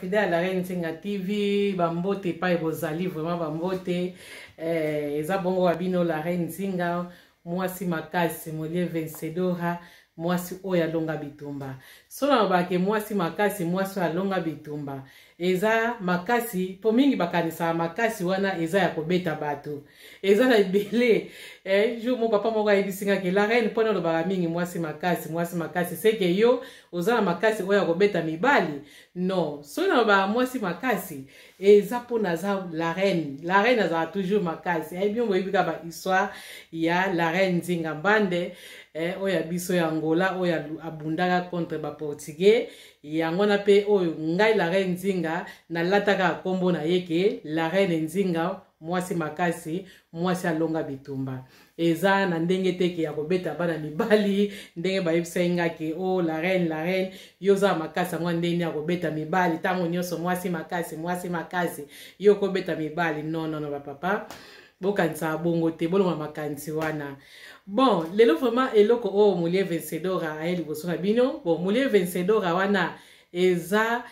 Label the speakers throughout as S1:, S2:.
S1: Fidèle à la Reine Nzinga TV, bambote pa ebozali vraiment bambote. Eza bongo abino la Reine Nzinga, mwasi makasi molie Vencedora, mwasi oya longa bitumba. Sona bake mwasi makasi mwasi oya longa bitumba. Eza makasi, po mingi bakanisa makasi wana eza ya kobeta bato. Eza na ibele, jo mo papa moko ayibisinga ke la reine pona lo baka mingi mwasi makasi, seke yo ozana makasi oya kobeta mibali. Non, sona ba mwasi makasi, eza pona za la reine aza toujours makasi. Bien boyibika ba histoire ya la reine Nzinga Mbande, oya biso ya Angola oya abundaka contre ba portugais. Yango na pe oyo ngai la reine Nzinga na lataka kombo na yeke la reine Nzinga mwasi makasi mwasi alonga bitumba. Eza na ndenge teke ya kobeta bana mibali ndenge bayebisa inga ke o la reine yoza makasi ngwa ndenge ya kobeta mibali tango nyoso mwasi makasi yo kobeta mibali non ba papa bokanisa bongo te bolonga makanisi wana. Bon, lelo vraiment eloko o mulie Vencedora ayeli bosona bino. Bon, mulie Vencedora wana eza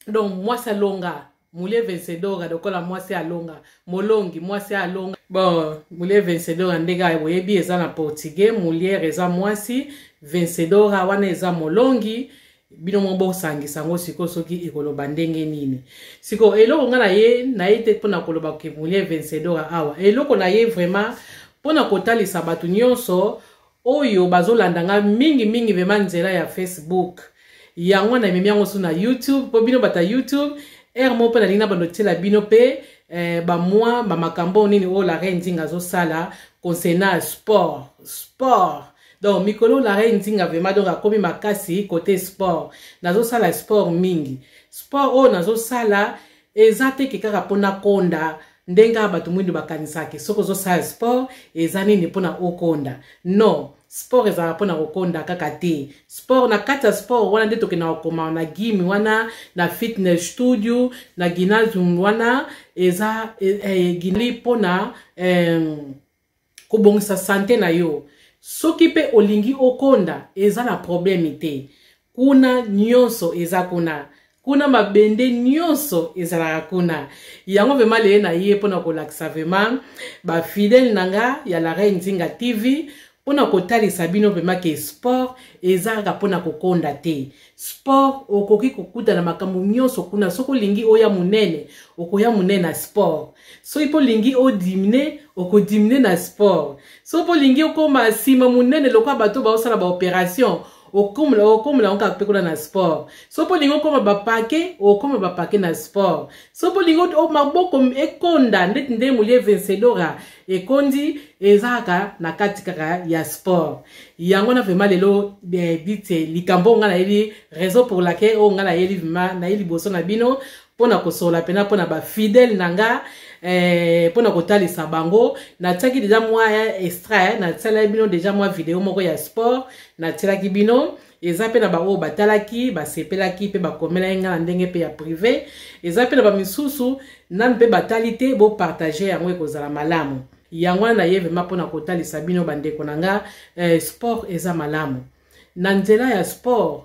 S1: donc mwasi alonga mulie Vencedora dokola mwasi alonga molongi mwasi alonga. Bon, mulie Vencedora ndega boyebi eza na portugais, mulie eza mwasi, Vencedora wana eza molongi. Bino mbo sangisa ngo siko soki ekoloba ndenge nini. Siko eloko nga na ye te pona koloba ke mulie Vencedora awa. Eloko na ye vraiment pona kotalisa batu nyonso oyo bazolanda nga mingi vema nzela ya Facebook. Yango na memi yango so na YouTube, po bino bata YouTube, mo pona lina bandotela bino pe ba moi ba makambo nini o la reine Nzinga zo sala concernant sport. Donc mikolo la reine Nzinga vraiment donc akomi makasi côté sport. Nazo sala sport mingi. Sport o nazo sala ezate ke kaka pona konda. Ndenga batu mwindu bakanisake soko zo sala sport ezani ni pona okonda. No, sport eza pona okonda kaka te. Sport na kata sport wana ndeto kena okoma na gym wana na fitness studio na gymnasium wana eza gili pona kobongisa santé na yo. Soki pe olingi okonda eza na problème te. Kuna nyonso eza kuna mabende nyonso ezala kuna. Yango vema le na ye pona kolakisa vema ba fidèle nanga ya la Reine Nzinga TV pona kotalisa bino vema ke sport ezaka pona kokonda te. Sport okoki kokuta na makambo nyonso kuna. Soko lingi oya munene okoya munene na sport. So ipo lingi o dimine okodimine na sport. So po lingi okoma sima munene lokwa bato ba osala ba opération okomla onka pekula na sport. So po lingo koma ba pake na sport. So po lingo o maboko ekonda ndende mulie Vencedora ekondi ezaka na katikaka ya sport. Yango na vema lelo bite likambo nga na yeli raison pour laquelle o nga na yeli vema na yeli boso na bino pona kosola pena pona ba fidèle nanga pona kotalisa bango na tsaki deja mwa extrait na tsala bino deja mwa video moko ya sport na tselaki bino eza pe na ba o batalaki basepelaki pe bakomela nga na ndenge pe ya privé eza pe na ba misusu na mpe batalite bo partager yango ekozala malamu. Yango na ye vema pona kotalisa bino bandeko nanga sport eza malamu. Na nzela ya sport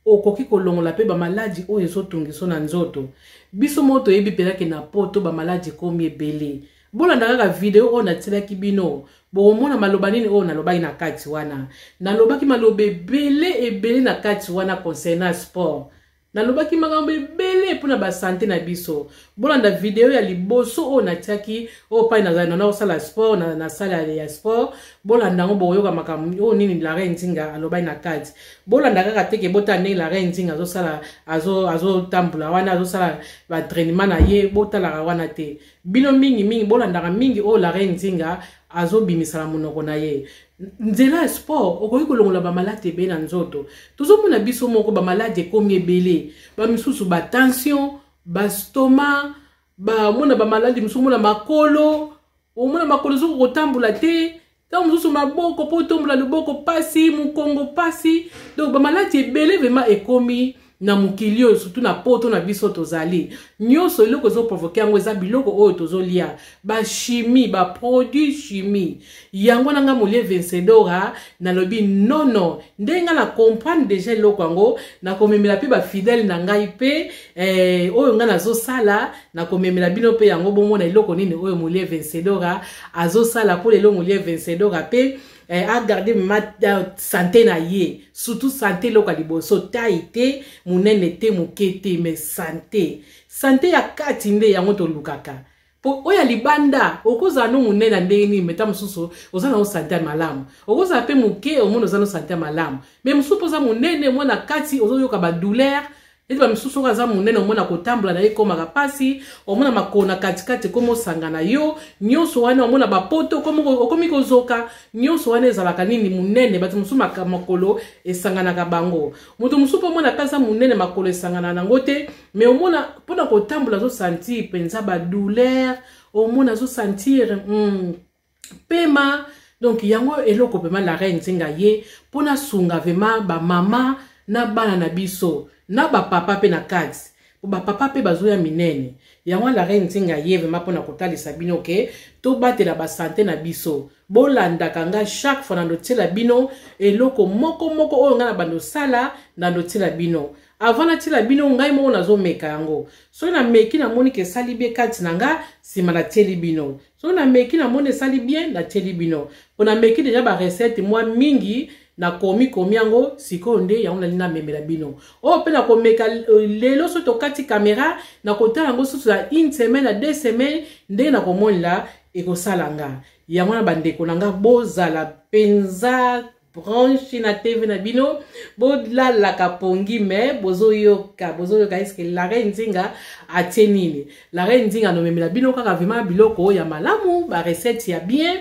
S1: okoki kolongola pe ba maladi oyo ezotungiso na nzoto. Biso moto yebi pelake na poto ba maladi komi ebele. Bolanda kaka video o na tselaki bino. Bomona maloba nini o nalobaki na kati wana. Nalobaki maloba ebele na kati wana concernant sport. Nalobaki makambo ebele pona ba santé na biso. Bolanda video ya liboso o na tiaki o pa na osala sport na sala ya sport. Bolanda ngo boyoka makambo o nini la Reine Nzinga alobaki na kati. Bolanda kaka teke botane la Reine Nzinga azo sala azo tambula wana azo sala ba entraînement na ye botala wana te. Bino mingi bolanda mingi o la Reine Nzinga azo bimisala monoko na ye. Nzela ya sport okoki kolongola ba malade be na nzoto. Tozomona biso moko ba malade komi ebele. Ba misusu ba tension, ba stomac, ba mona ba malade misusu mona makolo, omona makolo zoko kotambula te. Ta misusu maboko po tombola loboko pasi, mukongo pasi. Donc ba malade ebele vraiment ekomi na mukili surtout na poto na biso tozali nyonso eloko zo provoquer yango eza biloko oyo tozolia ba chimie ba produit chimie yango nanga molie Vencedora na lobi non ndenga na comprendre déjà eloko yango na komemela pe ba fidèle na ngai pe oyo nga nazo sala na komemela bino pe yango bomona eloko nini oyo molie Vencedora azo sala pour lelo molie Vencedora pe a garder ma santé na ye surtout santé loka liboso taite munene te mukete mais santé ya kati nde yango to lukaka po oya libanda okoza no munene ndeni meta mususu ozana o santé malamu okoza pe muke omono ozana santé malamu mais mususu poza munene mwana kati ozoyoka ba douleur eti ba misusu kaza munene omona kotambola na ye komaka pasi omona makona katikati komo sangana yo nyonso wana omona bapoto okomi kozoka nyonso wana ezalaka nini munene bati mususu makolo esanganaka bango mutu mususu omona kaza munene makolo esangana nango te mais omona mpona kotambola zo sentir penza ba douleur omona zo sentir pema donc yango eloko pema la reine Nzinga ye mpona sunga vema ba mama na bana na biso na ba papa pe na kati ba papa pe bazoya minene yango la reine Nzinga ye vema pona kotalisa bino ke to batela ba santé na biso bolanda kanga chaque fois na ndotsela bino eloko moko oyo nga na bando sala na ndotsela bino avant na tila bino ngai mo nazo meka yango so na meki na moni ke sali bien kati nanga sima na teli bino so na meki na moni sali bien na teli bino pona meki déjà ba recette moi mingi na komi yango siko nde yango na memela bino o pe na komeka lelo so to kati caméra na kotala yango so za une semaine à 2 semaines nde na komonla ekosalanga yango na bandeko nanga bozala penza branche na TV na bino bodla la kapongi me bozoyoka eske la reine Nzinga atie nini la reine Nzinga no memela bino kaka vraiment biloko ya malamu ba recette ya bien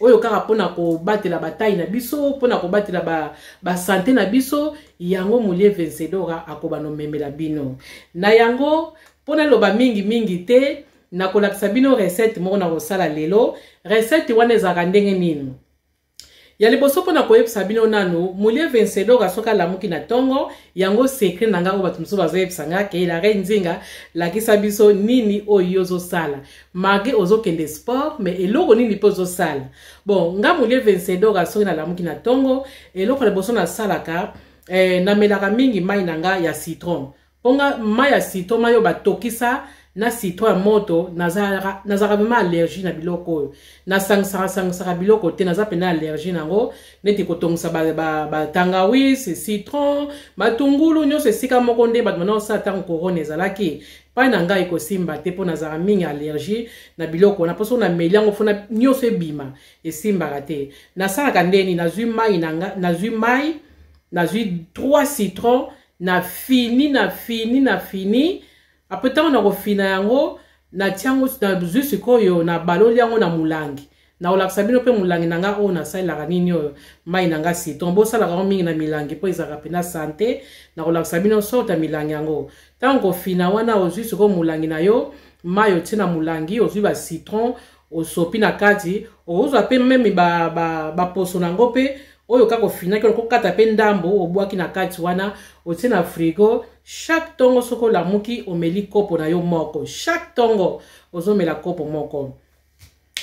S1: oyo kaka pona ko batela bataille na biso pona ko batela ba santé na biso yango molie Vencedora akoba no memela bino na yango pona loba mingi te na kolakisa bino recette moko na kosala lelo recette wana ezaka ndenge nini ya liboso pona koyebisa bino nanu molie Vencedora soka lamuki na tongo yango secret nanga o batu mususu bazoyebisa nga ke la reine Nzinga lakisa biso nini oyo zo sala mage ozo kende sport mais eloko nini pozo sala bon nga molie Vencedora soki na lamuki na tongo eloko liboso na salaka na melaka mingi mai nanga ya citron ponga mai ya citron mayo batokisa na citron moto nazara vraiment allergie na biloko na sang biloko te naza pena allergie nango neti kotongisa ba tangawizi citron matungulu nyonso esika moko nde bato mana osala ntango corona ezalaki pai na ngai ekosimba te mpo nazala mingi allergie na biloko na poso na meli yango fona nyonso ebima esimbaka te nasalaka ndeni nazwi mai nazwi 3 citron na fini après tant na kofina yango na tiango na juste koyo na baloli yango na mulangi na olakisa bino pe mulangi nanga o na salaka nini oyo mai nanga citron bo salaka mingi na milangi po ezaka pena santé na olakisa bino sota milangi yango tango fina wana o juste ko mulangi na yo mai tina mulangi o ba citron o sopi na kati o uzwa pe meme ba poso nango pe oyo kako fina ko kata pe ndambo obwaki na kati wana otina frigo chaque tongo soko lamuki omeli kopo na yo moko chaque tongo ozomela kopo moko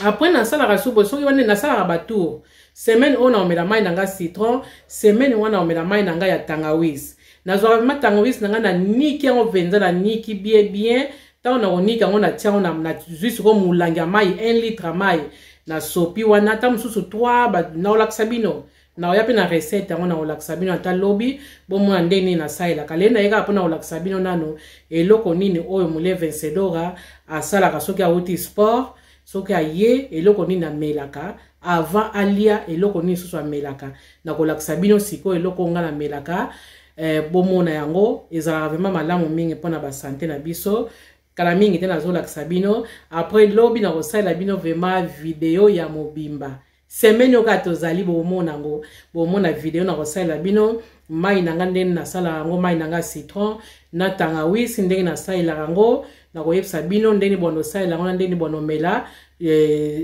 S1: après na sala rasubo soki wana na sala batour semaine ona omela mai nanga citron semaine wana omela mai nanga ya tangawizi na zo ma tangawizi nanga na niki yango venza na niki bien tant na onika ngona tiango na juste ko mulangi ya mai 1 litre mai na sopi wana ta mususu 3 ba na olakisa bino na oya pe na recette yango na olakisa bino ata lobi bomona ndeni na saila kale na yeka pona olakisa bino nano eloko nini oyo molie Vencedora asalaka soki auti sport soki aye eloko nini amelaka avant alia eloko nini susu amelaka na kolakisa bino siko eloko nga na melaka bomona yango ezalaka vraiment malamu mingi pona ba santé na biso kala mingi te nazolakisa bino après lobi na kosalela bino vraiment video ya mobimba semaine oka tozali bomona video na kosalela bino mai nanga ndenge nasala yango mai nanga citron na tangawisi ndenge nasalela yango nakoyebisa bino ndenge bono salela yango na ndenge bono mela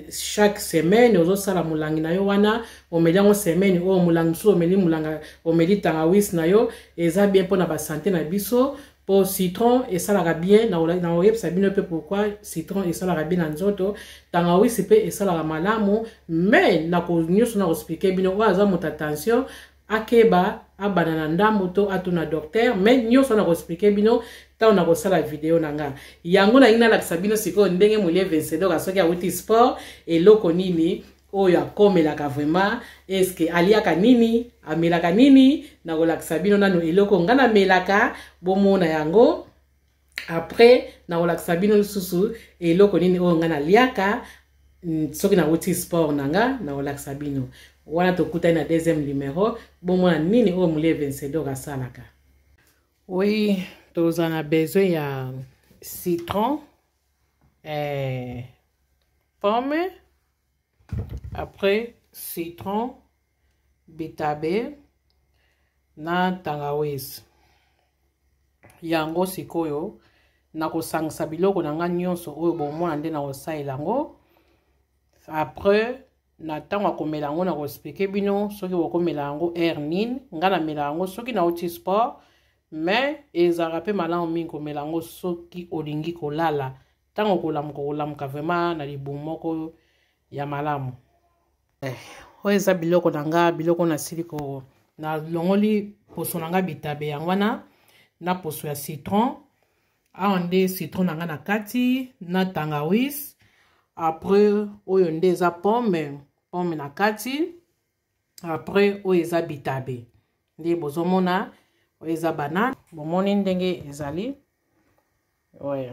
S1: chaque semaine ozosala mulangi na yo wana omeli yango semaine oyo mulangi mosusu omeli mulanga omeli tangawisi na yo eza bien mpona basante na biso. Pour citron esalaka bien na oyebisa bino pe pourquoi citron esalaka bien na nzoto tangawisi pe esalaka malamu mais nyonso nakoexplike bino oyo aza moto attention akeba abana na ndambo to atuna docteur mais nyonso nakoexplike bino ntango nakosala video na nga yango nalingi nalakisa bino sikoyo ndenge molie vencedor soki awuti sport eloko nini oyo akomelaka vraiment eske aliaka nini amelaka nini nakolakisa bino nano eloko nga namelaka bomona yango après nakolakisa bino lisusu eloko nini oyo nga naliaka soki nawuti sport na nga nakolakisa bino wana tokutani na deuxième numéro bomona nini oyo molie vencedor asalaka. Oui, toza na besoin ya citron pomme. Après citron, bitabe na tangawisi. Yango sikoyo nakosangisa biloko na nga nyonso oyo bomona nde nakosalela yango. Après na ntango akomela yango nakoexplike bino soki bokomela yango air nini nga namela yango soki nauti sport mais ezalaka mpe malamu mingi komela yango soki olingi kolala ntango kolamuka vraiment na libumu moko ya malamu. Oyo eza biloko na nga biloko nasili ko na longoli poso na nga bitabe yango wana na poso ya citron awa nde citron na nga na kati na tangawisi. Après oyo nde eza pomme na kati. Après oyo eza bitabe nde bozomona oyo eza banane bomoni ndenge ezali. Ouais.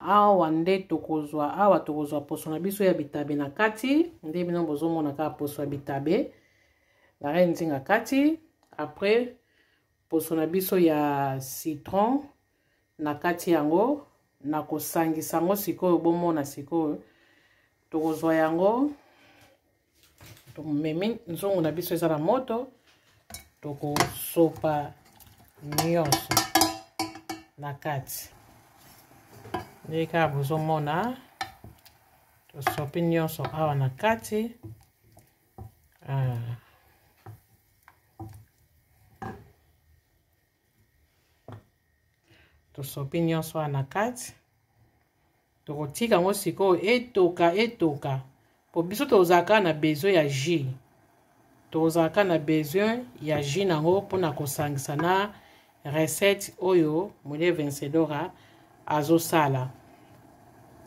S1: Awa nde tokozwa poso na biso ya bitabe na kati nde bino bozomona kaka poso ya bitabe na reine nzinga kati. Après poso na biso ya citron na kati yango nakosangisa yango sikoyo bomona sikoyo tokozwa yango tomemi nzungu na biso eza na moto tokosopa nyonso na kati ndenge kaka bozomona tosopi nyonso awa na kati. Tosopi nyonso awa na kati tokotika yango sikoyo etoka po biso tozalaka na besoin ya jus tozalaka na besoin ya jus nango mpona kosangisa na recette oyo molie vencedor azosala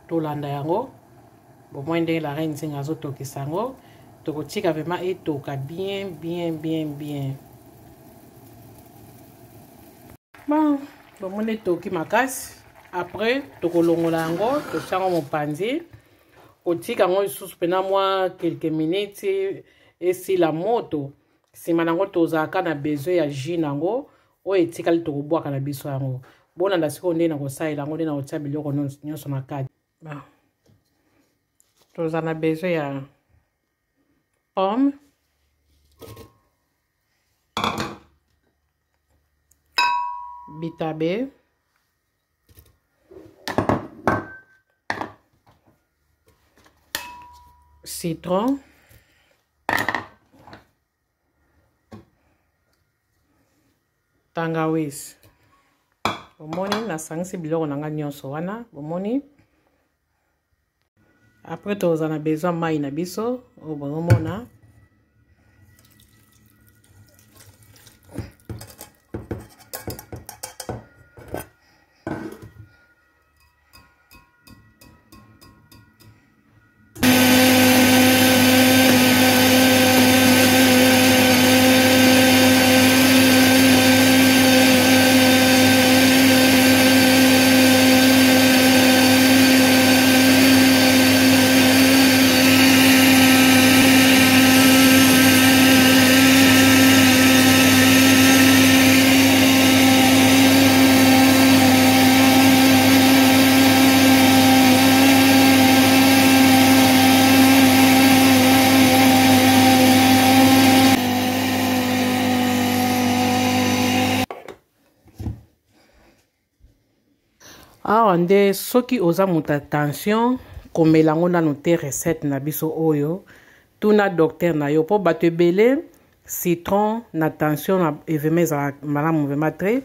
S1: tolanda yango bomoi ndenge la reine nzinga azotokisa yango tokotika vraiment etoka bien. Bon bomoni etoki makasi. Après tokolongola yango tosiango mopanzi kotika yango lisusu pena mwa quelques minutes esila moto nsima nango tozalaka na besoin ya jus nango oyo etikali tokobwaka na biso yango bonanda sikoyo nde nakosalela yango nde nakotia biloko nyonso na kati. Toza na besoin ya pomme, bitabe, citron, tangawisi. Bomoni nasangisi biloko nanga nyonso wana bomoni. Après toza na besoin mai na biso oyo bomona. awa nde soki oza muta tension komela ngo nanu te recette na biso oyo tuna docteur na yo po bato ebele citron na tension na evema ezalaka malamu vema tre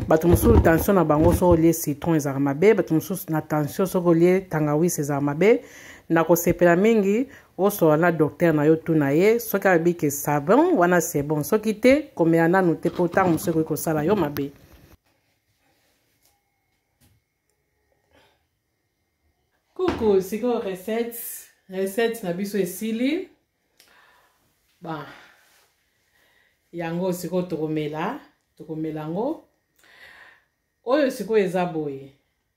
S1: bato mosusu tension na bango soki olie citron ezalaka mabe bato mosusu na tension soki olie tangawisi ezalaka mabe na kosepela mingi osola na docteur na yo tuna ye soki alobi ke ça bon wana c'est bon soki te komela nanu te po ntango mosusu ekoki kosala yo mabe. Coucou, c'est quoi recette na biso esili ba yango siko tokomela ngo oyo siko eza boye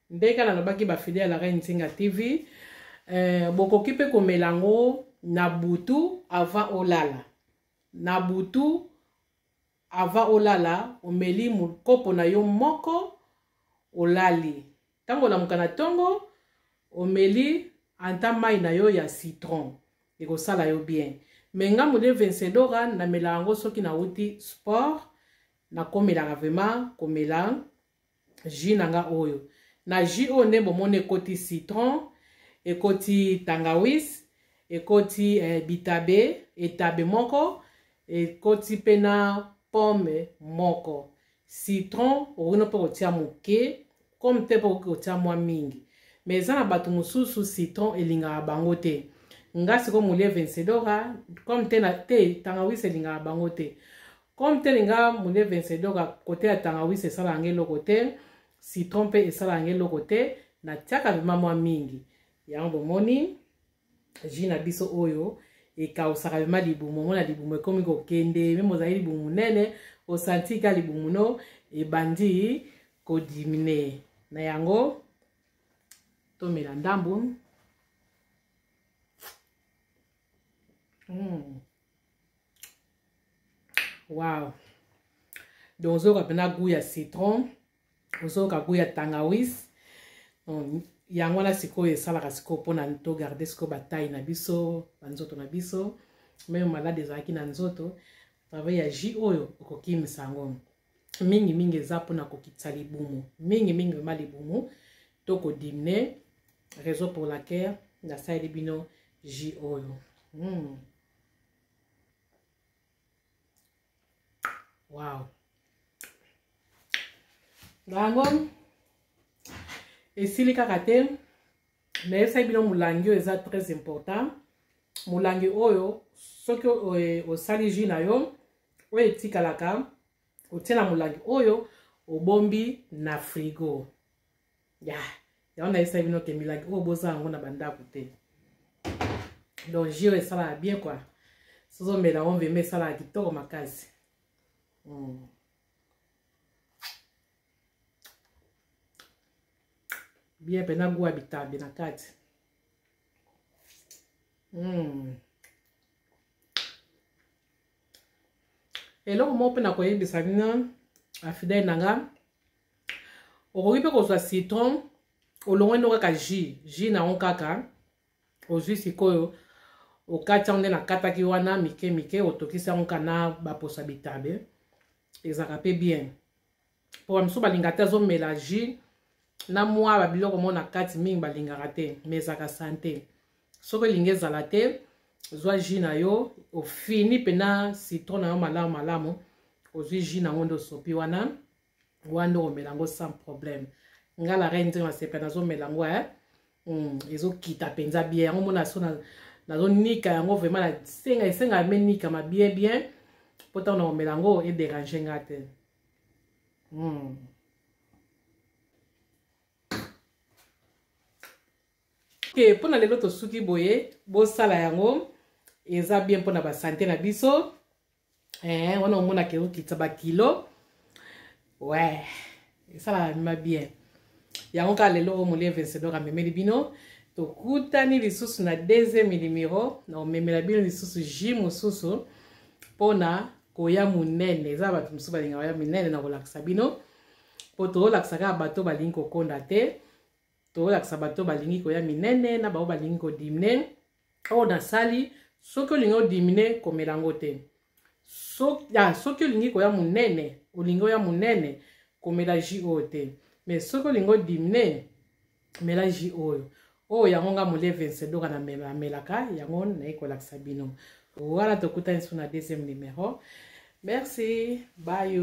S1: ndeka na lobaki ba fidèle la Reine Nzinga TV bokoki pe komela ngo na butu avant olala na butu avant olala omeli mukopo na yo moko olali tango na mukana tongo omeli anta mai na yo ya citron ekosala yo bien me nga mode vencedora na mela yango soki na uti sport na komelaka vraiment komela jus nanga oyo na jus oyo nde bomoni ekoti citron ekoti tangawis ekoti bitabe etabe moko ekoti pe na pomme moko citron okino mpe kotia moke comme te mpe kotia mwa mingi mais eza na bato mosusu citron elingaka bango te nga siko molie vencedora comme te tangawisi elingaka bango te comme te linga molie vencedora kote ya tangawisi esala yango eloko te citron mpe esala yango eloko te natiaka vema mwa mingi yango bomoni jus na biso oyo ekausaka vema libumu omona libumu ekomi kokende meme ozali libumu munene osantika libumu no ebandi kodimine na yango tomela ndambu wow donc ozoyoka mpena goût ya citron ozoyoka goût ya tangawis yango wana sikoyo esalaka sikoyo mpona togarde sikoyo bataille na biso banzoto na biso meme malade ezalaki na nzoto travail ya jus oyo okokimisa yango mingi eza mpona kokitisa libumu mingi vema libumu tokodimine raison pour laquelle nasaleli bino jus oyo wow yango esili kaka te nayebisaki bino molangi oyo eza très important molangi oyo soki osali jus na yo oyo etikalaka otie na molangi oyo obombi na frigo yango nayebisaki bino ke milangi oyo bozala yango na bandako te donc jus oyo esalaka bien quoi sozomela yango mvema esalaka kitoko makasi bien pena goût ya bitabe na kati eloko moko mpe na koyebisa bino afidèle na nga okoki mpe kozwa citron olongweni kaka jus nango kaka ozwi sikoyo okati yango nde nakataki wana mike otokisi yango kana baposa bitabe ezalaka mpe bien mpo bamisusu balingaka te azomela jus na mwa babiloko mo na kati mingi balingaka te mais ezalaka sante soki elingi ezala te zwa jus na yo ofini mpena citron na yo malamu ozwi jus nango nde osopi wana nde omela yango sans problème nga la Reine Nzinga sepe nazomela yango ezokita mpenza bien yango mona so nazonika yango vraiment esenga me nikama bien mpo ntango na omela yango ederange nga te ke mpona lelo tosuki boye bosala yango eza bien mpona basante na biso wana omonaka ezokitisa bakilo esalaka mima bien yango kaka lelo oyo molie vencedor amemeli bino tokutani lisusu na deuxième numéro na omemela bino lisusu jus mosusu mpona koya munene eza bato mosusu balingaka koya minene na kolakisa bino mpo tolakisa kaka bato balingi kokonda te tolakisa bato balingi koya minene na bao balingi kodimine oyo nasali soki olingi odimine komela yango te soki olingi koya munene olingi oya munene komela jus oyo te mais soki olingo dimine mela ji oyo yango nga molie Vencedor na melaka yango nayi kolakisa bino wana tokutani so na deuxième numéro. Merci, bye.